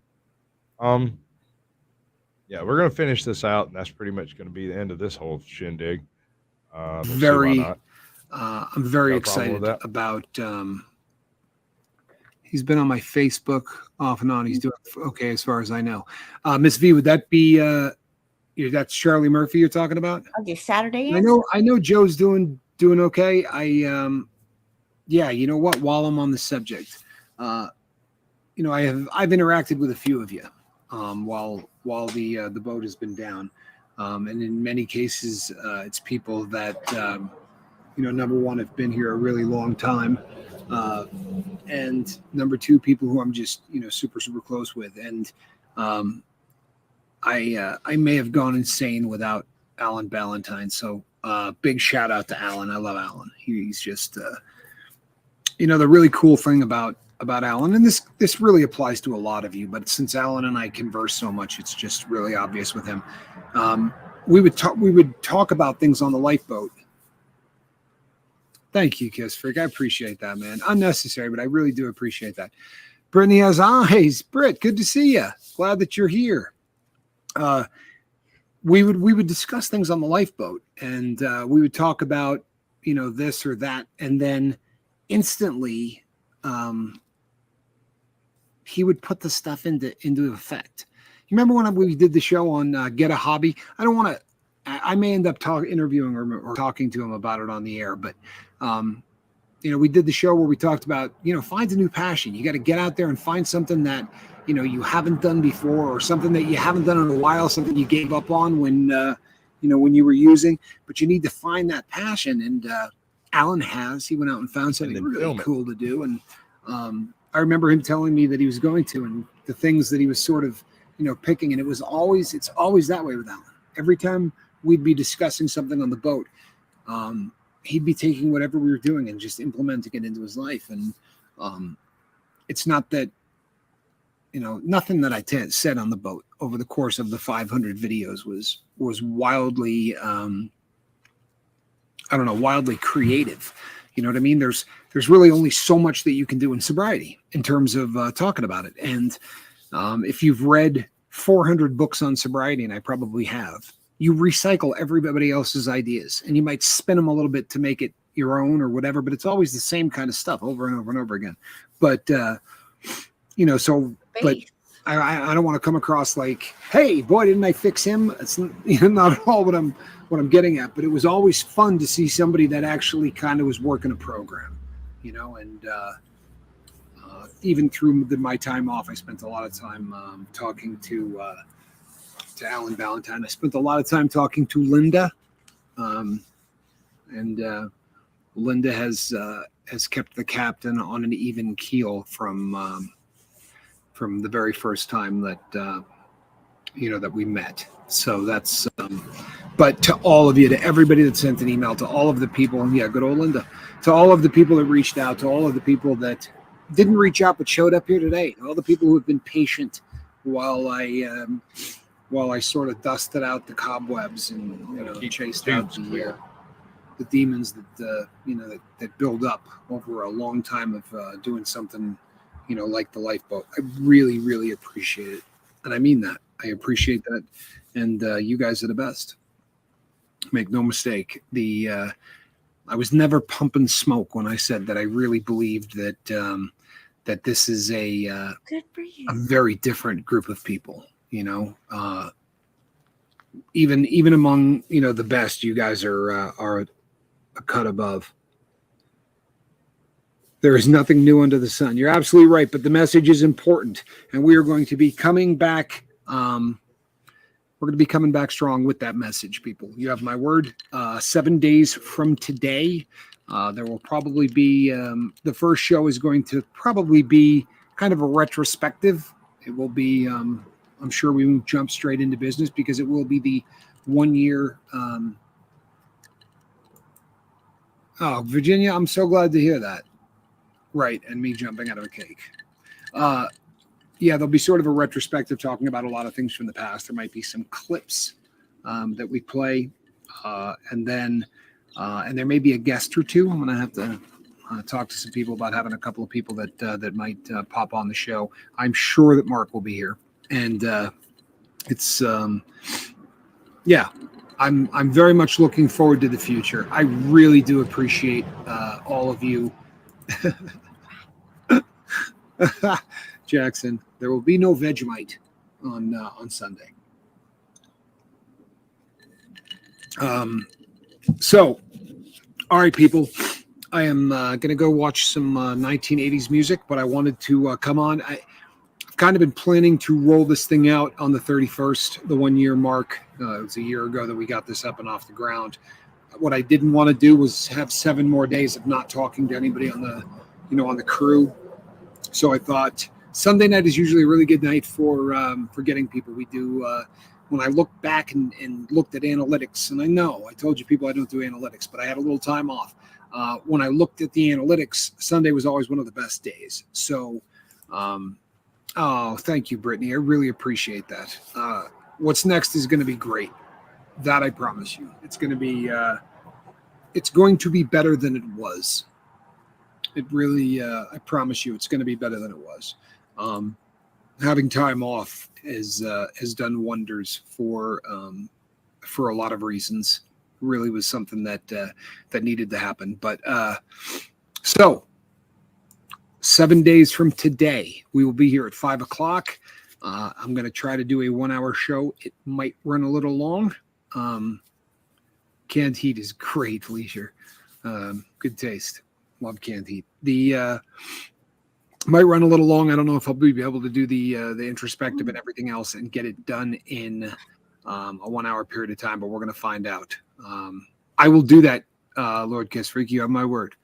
Yeah, we're gonna finish this out, and that's pretty much gonna be the end of this whole shindig. We'll see why Very, not. I'm very Got a problem with excited that? about. He's been on my Facebook off and on. He's doing okay as far as I know. Miss V, would that be that's Charlie Murphy you're talking about? I'll do Saturday. I know Joe's doing okay. Yeah, you know what? While I'm on the subject, I've interacted with a few of you while the boat has been down, and in many cases, it's people that number one have been here a really long time, and number two, people who I'm just super close with, and I may have gone insane without Alan Ballantyne, so big shout out to Alan. I love Alan. He's just the really cool thing about Alan, and this really applies to a lot of you, but since Alan and I converse so much, it's just really obvious with him. We would talk about things on the lifeboat. Thank you, Kiss Freak. I appreciate that, man. Unnecessary, but I really do appreciate that. Brittany has eyes. Britt, good to see you. Glad that you're here. We would discuss things on the lifeboat, and we would talk about this or that, and then instantly he would put the stuff into effect. You remember when we did the show on Get a Hobby? I may end up interviewing or talking to him about it on the air, but we did the show where we talked about find a new passion. You got to get out there and find something that you haven't done before, or something that you haven't done in a while, something you gave up on when you were using, but you need to find that passion. And Alan he went out and found something really cool to do. And I remember him telling me that he was going to, and the things that he was sort of, picking. And it's always that way with Alan. Every time we'd be discussing something on the boat, he'd be taking whatever we were doing and just implementing it into his life. And it's not that, nothing that I said on the boat over the course of the 500 videos was wildly, wildly creative. You know what I mean? There's really only so much that you can do in sobriety in terms of talking about it. And if you've read 400 books on sobriety, and I probably have, you recycle everybody else's ideas, and you might spin them a little bit to make it your own or whatever, but it's always the same kind of stuff over and over and over again. But, but I don't want to come across like, hey, boy, didn't I fix him? It's not at all what I'm getting at, but it was always fun to see somebody that actually kind of was working a program, and even through my time off, I spent a lot of time talking to Alan Ballantyne. I spent a lot of time talking to Linda, and Linda has kept the captain on an even keel from the very first time that that we met. So that's but to all of you, to everybody that sent an email, to all of the people, and good old Linda, to all of the people that reached out, to all of the people that didn't reach out but showed up here today, all the people who have been patient while I sort of dusted out the cobwebs and chased out the demons that that build up over a long time of doing something like the lifeboat. I really, really appreciate it, and I mean that. I appreciate that, and you guys are the best. Make no mistake. I was never pumping smoke when I said that I really believed that that this is a good for you. A very different group of people. Even among the best, you guys are a cut above. There is nothing new under the sun. You're absolutely right, but the message is important, and we are going to be coming back. We're going to be coming back strong with that message, people. You have my word. 7 days from today, there will probably be the first show is going to probably be kind of a retrospective. It will be. I'm sure we won't jump straight into business because it will be the 1 year. Virginia, I'm so glad to hear that. Right, and me jumping out of a cake. There'll be sort of a retrospective talking about a lot of things from the past. There might be some clips that we play, and there may be a guest or two. I'm going to have to talk to some people about having a couple of people that might pop on the show. I'm sure that Mark will be here, and it's yeah. I'm very much looking forward to the future. I really do appreciate all of you. Jackson, there will be no Vegemite on Sunday. So, all right, people. I am going to go watch some 1980s music, but I wanted to come on. I've kind of been planning to roll this thing out on the 31st, the 1 year mark. It was a year ago that we got this up and off the ground. What I didn't want to do was have 7 more days of not talking to anybody on the, on the crew. So I thought Sunday night is usually a really good night for getting people. We do. When I looked back and looked at analytics, and I know I told you people I don't do analytics, but I had a little time off. When I looked at the analytics, Sunday was always one of the best days. So, oh, thank you, Brittany. I really appreciate that. What's next is going to be great. That I promise you. It's going to be better than it was. It really, I promise you, it's going to be better than it was. Having time off has done wonders for a lot of reasons. Really was something that needed to happen. But so 7 days from today, we will be here at 5:00. I'm going to try to do a 1 hour show. It might run a little long. Canned heat is great, Leisure. Good taste. Love canned heat. The might run a little long. I don't know if I'll be able to do the introspective and everything else and get it done in a 1 hour period of time, but we're going to find out. I will do that, Lord Kiss Freak. You have my word.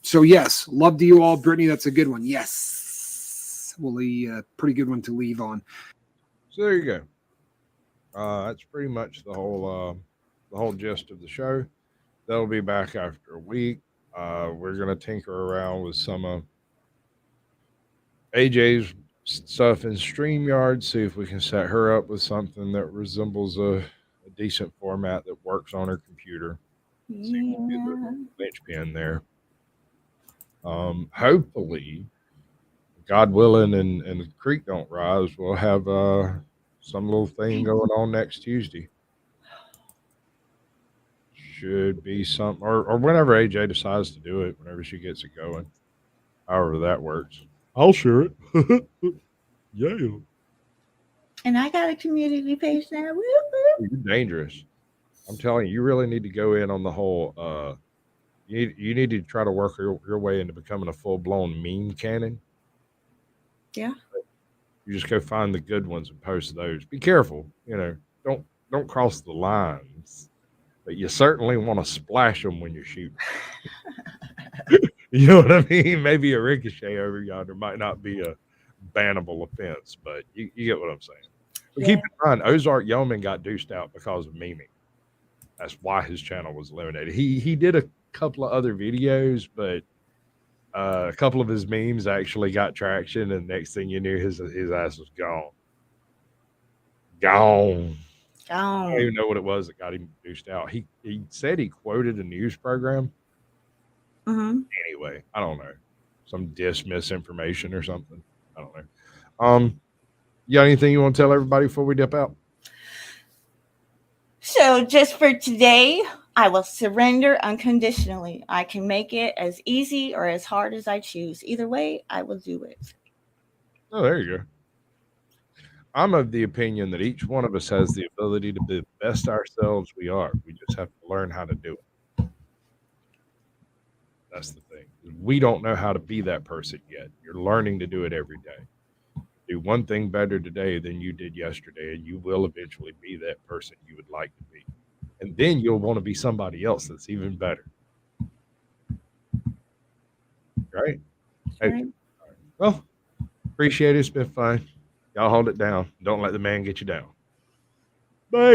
So yes, love to you all. Brittany, that's a good one. Yes. Well, pretty good one to leave on. So there you go. That's pretty much the whole gist of the show. They'll be back after a week. We're going to tinker around with some of AJ's stuff in StreamYard, see if we can set her up with something that resembles a decent format that works on her computer. See if we can get the linchpin there. Hopefully, God willing, and the creek don't rise, we'll have some little thing going on next Tuesday. Should be something, or whenever AJ decides to do it, whenever she gets it going, however that works. I'll share it. Yeah. And I got a community page now. You're dangerous. I'm telling you, you really need to go in on the whole. You need to try to work your way into becoming a full blown meme cannon. Yeah. You just go find the good ones and post those. Be careful, don't cross the lines, but you certainly want to splash them when you're shooting. You know what I mean? Maybe a ricochet over yonder might not be a bannable offense, but you get what I'm saying. But keep in mind, Ozark Yeoman got deuced out because of memeing. That's why his channel was eliminated. He did a couple of other videos, but a couple of his memes actually got traction, and next thing you knew, his ass was gone. Gone. I don't even know what it was that got him deuced out. He said he quoted a news program. Mm-hmm. Anyway, I don't know. Some misinformation or something. I don't know. You got anything you want to tell everybody before we dip out? So just for today, I will surrender unconditionally. I can make it as easy or as hard as I choose. Either way, I will do it. Oh, there you go. I'm of the opinion that each one of us has the ability to be the best ourselves we are. We just have to learn how to do it. That's the thing. We don't know how to be that person yet. You're learning to do it every day. Do one thing better today than you did yesterday, and you will eventually be that person you would like to be. And then you'll want to be somebody else that's even better. Right? Okay. Well, appreciate it. It's been fun. Y'all hold it down. Don't let the man get you down. Bye.